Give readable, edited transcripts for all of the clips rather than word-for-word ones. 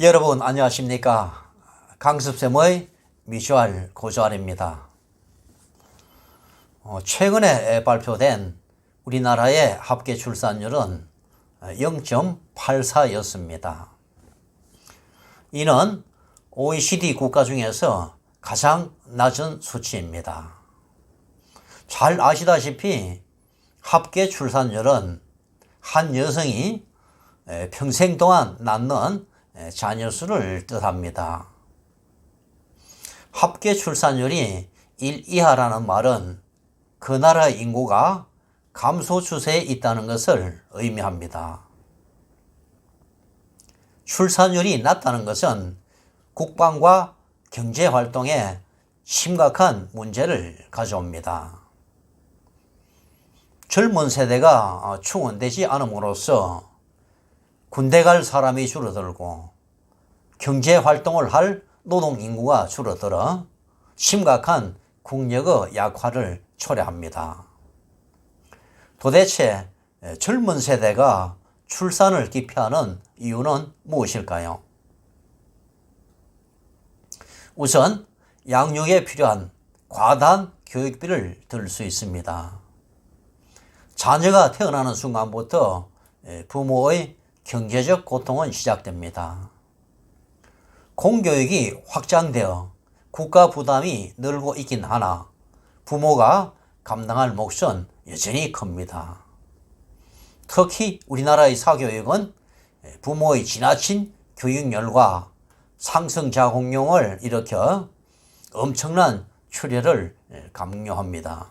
여러분 안녕하십니까? 강습쌤의 미주알 고주알입니다. 최근에 발표된 우리나라의 합계 출산율은 0.84였습니다. 이는 OECD 국가 중에서 가장 낮은 수치입니다. 잘 아시다시피 합계 출산율은 한 여성이 평생 동안 낳는 자녀 수를 뜻합니다. 합계 출산율이 1 이하라는 말은 그 나라의 인구가 감소 추세에 있다는 것을 의미합니다. 출산율이 낮다는 것은 국방과 경제활동에 심각한 문제를 가져옵니다. 젊은 세대가 충원되지 않음으로써 군대 갈 사람이 줄어들고 경제활동을 할 노동인구가 줄어들어 심각한 국력의 약화를 초래합니다. 도대체 젊은 세대가 출산을 기피하는 이유는 무엇일까요? 우선 양육에 필요한 과다한 교육비를 들 수 있습니다. 자녀가 태어나는 순간부터 부모의 경제적 고통은 시작됩니다. 공교육이 확장되어 국가 부담이 늘고 있긴 하나 부모가 감당할 몫은 여전히 큽니다. 특히 우리나라의 사교육은 부모의 지나친 교육열과 상승작용을 일으켜 엄청난 출혈을 강요합니다.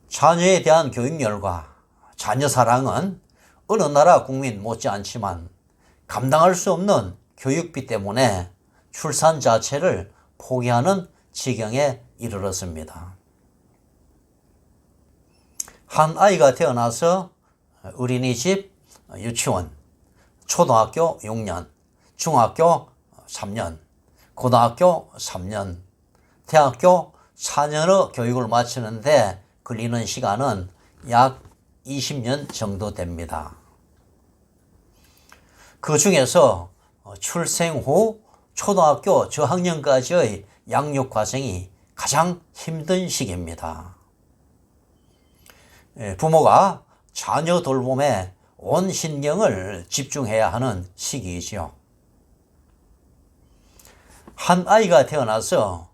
자녀에 대한 교육열과 자녀 사랑은 어느 나라 국민 못지않지만 감당할 수 없는 교육비 때문에 출산 자체를 포기하는 지경에 이르렀습니다. 한 아이가 태어나서 어린이집, 유치원, 초등학교 6년, 중학교 3년, 고등학교 3년, 대학교 4년의 교육을 마치는데 걸리는 시간은 약 20년 정도 됩니다. 그 중에서 출생 후 초등학교 저학년까지의 양육 과정이 가장 힘든 시기입니다. 부모가 자녀 돌봄에 온 신경을 집중해야 하는 시기이죠. 한 아이가 태어나서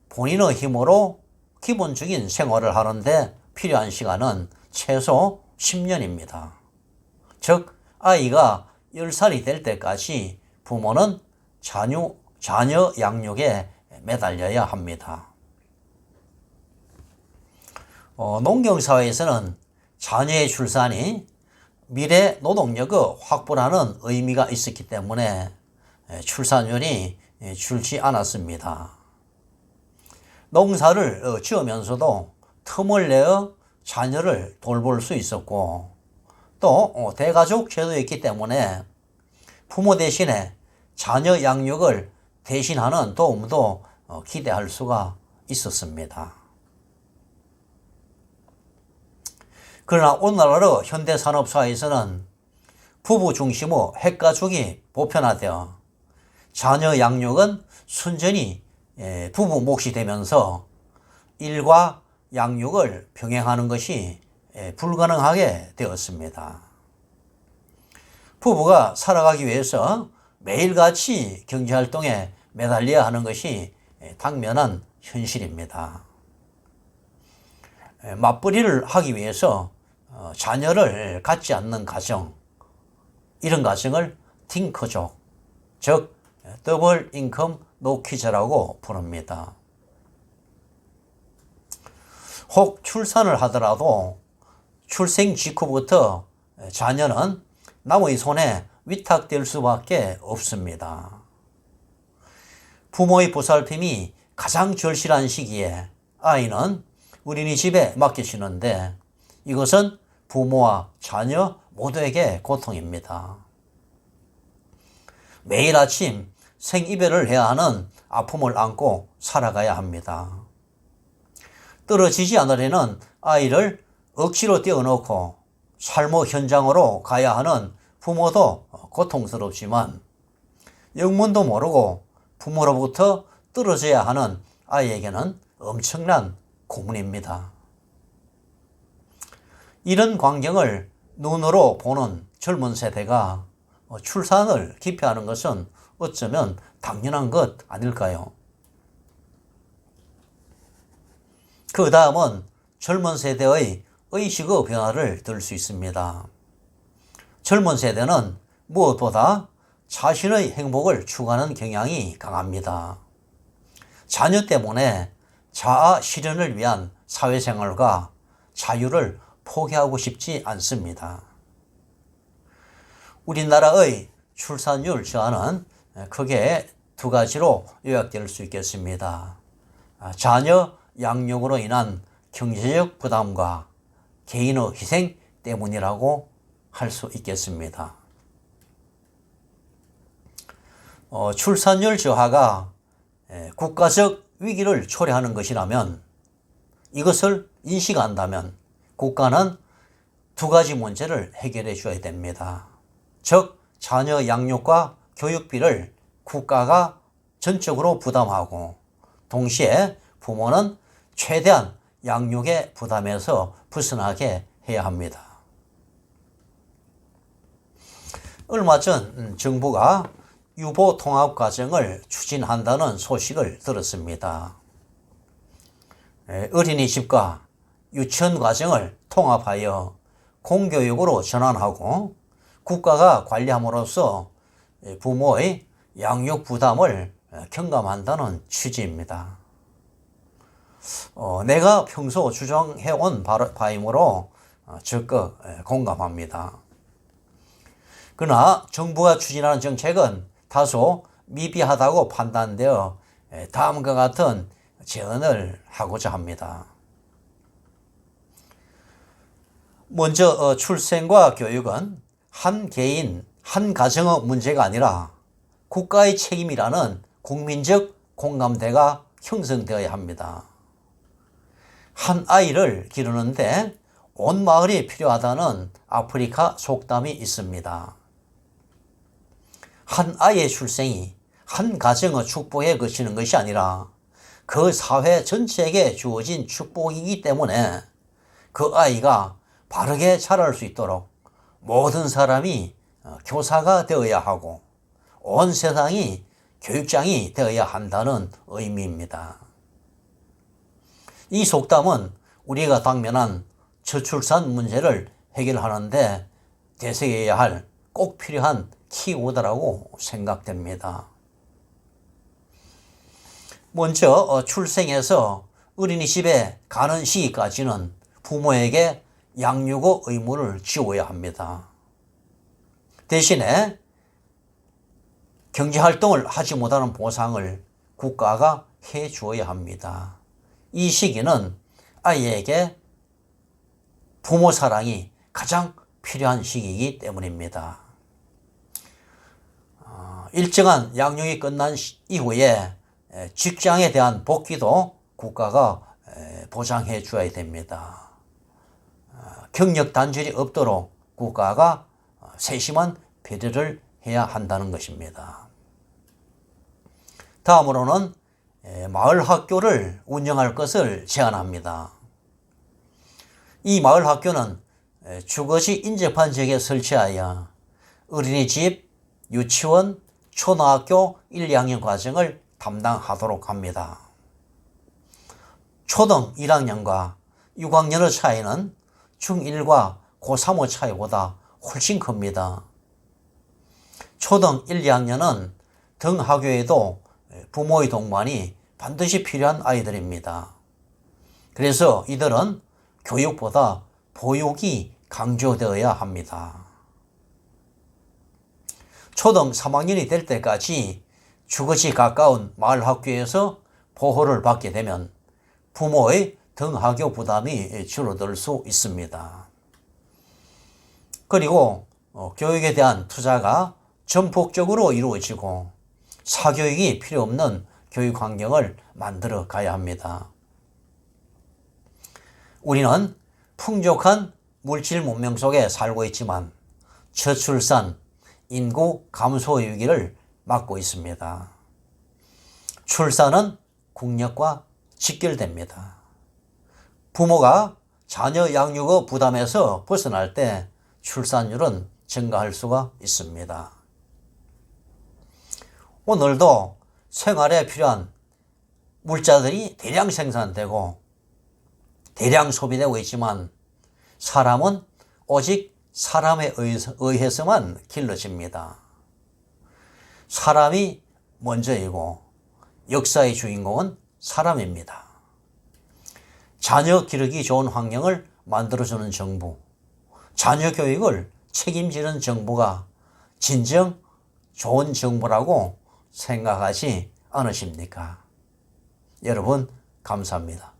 본인의 힘으로 기본적인 생활을 하는데 필요한 시간은 최소 10년입니다. 즉 아이가 10살이 될 때까지 부모는 자녀 양육에 매달려야 합니다. 농경사회에서는 자녀의 출산이 미래 노동력의 확보라는 의미가 있었기 때문에 출산율이 줄지 않았습니다. 농사를 지으면서도 틈을 내어 자녀를 돌볼 수 있었고 또 대가족 제도였기 때문에 부모 대신에 자녀 양육을 대신하는 도움도 기대할 수가 있었습니다. 그러나 오늘날의 현대산업사회에서는 부부 중심의 핵가족이 보편화되어 자녀 양육은 순전히 부부 몫이 되면서 일과 양육을 병행하는 것이 불가능하게 되었습니다. 부부가 살아가기 위해서 매일같이 경제활동에 매달려야 하는 것이 당면한 현실입니다. 맞벌이를 하기 위해서 자녀를 갖지 않는 가정, 이런 가정을 딩크족, 즉 더블 인컴 노키즈라고 부릅니다. 혹 출산을 하더라도 출생 직후부터 자녀는 남의 손에 위탁될 수밖에 없습니다. 부모의 보살핌이 가장 절실한 시기에 아이는 어린이집에 맡겨지는데 이것은 부모와 자녀 모두에게 고통입니다. 매일 아침 생이별을 해야 하는 아픔을 안고 살아가야 합니다. 떨어지지 않으려는 아이를 억지로 떼어놓고 삶의 현장으로 가야 하는 부모도 고통스럽지만 영문도 모르고 부모로부터 떨어져야 하는 아이에게는 엄청난 고문입니다. 이런 광경을 눈으로 보는 젊은 세대가 출산을 기피하는 것은 어쩌면 당연한 것 아닐까요? 그 다음은 젊은 세대의 의식의 변화를 들 수 있습니다. 젊은 세대는 무엇보다 자신의 행복을 추구하는 경향이 강합니다. 자녀 때문에 자아 실현을 위한 사회생활과 자유를 포기하고 싶지 않습니다. 우리나라의 출산율 저하는 크게 두 가지로 요약될 수 있겠습니다. 자녀 양육으로 인한 경제적 부담과 개인의 희생 때문이라고 할 수 있겠습니다. 출산율 저하가 국가적 위기를 초래하는 것이라면, 이것을 인식한다면 국가는 두 가지 문제를 해결해 줘야 됩니다. 즉, 자녀 양육과 교육비를 국가가 전적으로 부담하고, 동시에 부모는 최대한 양육의 부담에서 벗어나게 해야 합니다. 얼마 전 정부가 유보 통합 과정을 추진한다는 소식을 들었습니다. 어린이집과 유치원 과정을 통합하여 공교육으로 전환하고 국가가 관리함으로써 부모의 양육 부담을 경감한다는 취지입니다. 내가 평소 주장해온 바이므로 적극 공감합니다. 그러나 정부가 추진하는 정책은 다소 미비하다고 판단되어 다음과 같은 제언을 하고자 합니다. 먼저 출생과 교육은 한 개인, 한 가정의 문제가 아니라 국가의 책임이라는 국민적 공감대가 형성되어야 합니다. 한 아이를 기르는데 온 마을이 필요하다는 아프리카 속담이 있습니다. 한 아이의 출생이 한 가정의 축복에 그치는 것이 아니라 그 사회 전체에게 주어진 축복이기 때문에 그 아이가 바르게 자랄 수 있도록 모든 사람이 교사가 되어야 하고 온 세상이 교육장이 되어야 한다는 의미입니다. 이 속담은 우리가 당면한 저출산 문제를 해결하는데 되새겨야 할 꼭 필요한 키워드라고 생각됩니다. 먼저 출생에서 어린이집에 가는 시기까지는 부모에게 양육의 의무를 지워야 합니다. 대신에 경제활동을 하지 못하는 보상을 국가가 해 주어야 합니다. 이 시기는 아이에게 부모 사랑이 가장 필요한 시기이기 때문입니다. 일정한 양육이 끝난 이후에 직장에 대한 복귀도 국가가 보장해 줘야 됩니다. 경력 단절이 없도록 국가가 세심한 배려를 해야 한다는 것입니다. 다음으로는 마을 학교를 운영할 것을 제안합니다. 이 마을 학교는 주거지 인접한 지역에 설치하여 어린이집, 유치원, 초등학교 1, 2학년 과정을 담당하도록 합니다. 초등 1학년과 6학년의 차이는 중1과 고3의 차이보다 훨씬 큽니다. 초등 1, 2학년은 등하교에도 부모의 동반이 반드시 필요한 아이들입니다. 그래서 이들은 교육보다 보육이 강조되어야 합니다. 초등 3학년이 될 때까지 주거지 가까운 마을 학교에서 보호를 받게 되면 부모의 등하교 부담이 줄어들 수 있습니다. 그리고 교육에 대한 투자가 전폭적으로 이루어지고 사교육이 필요 없는 교육 환경을 만들어 가야 합니다. 우리는 풍족한 물질 문명 속에 살고 있지만 저출산, 인구 감소 위기를 맞고 있습니다. 출산은 국력과 직결됩니다. 부모가 자녀 양육의 부담에서 벗어날 때 출산율은 증가할 수가 있습니다. 오늘도 생활에 필요한 물자들이 대량 생산되고 대량 소비되고 있지만 사람은 오직 사람에 의해서만 길러집니다. 사람이 먼저이고 역사의 주인공은 사람입니다. 자녀 기르기 좋은 환경을 만들어주는 정부, 자녀 교육을 책임지는 정부가 진정 좋은 정부라고 생각하지 않으십니까? 여러분, 감사합니다.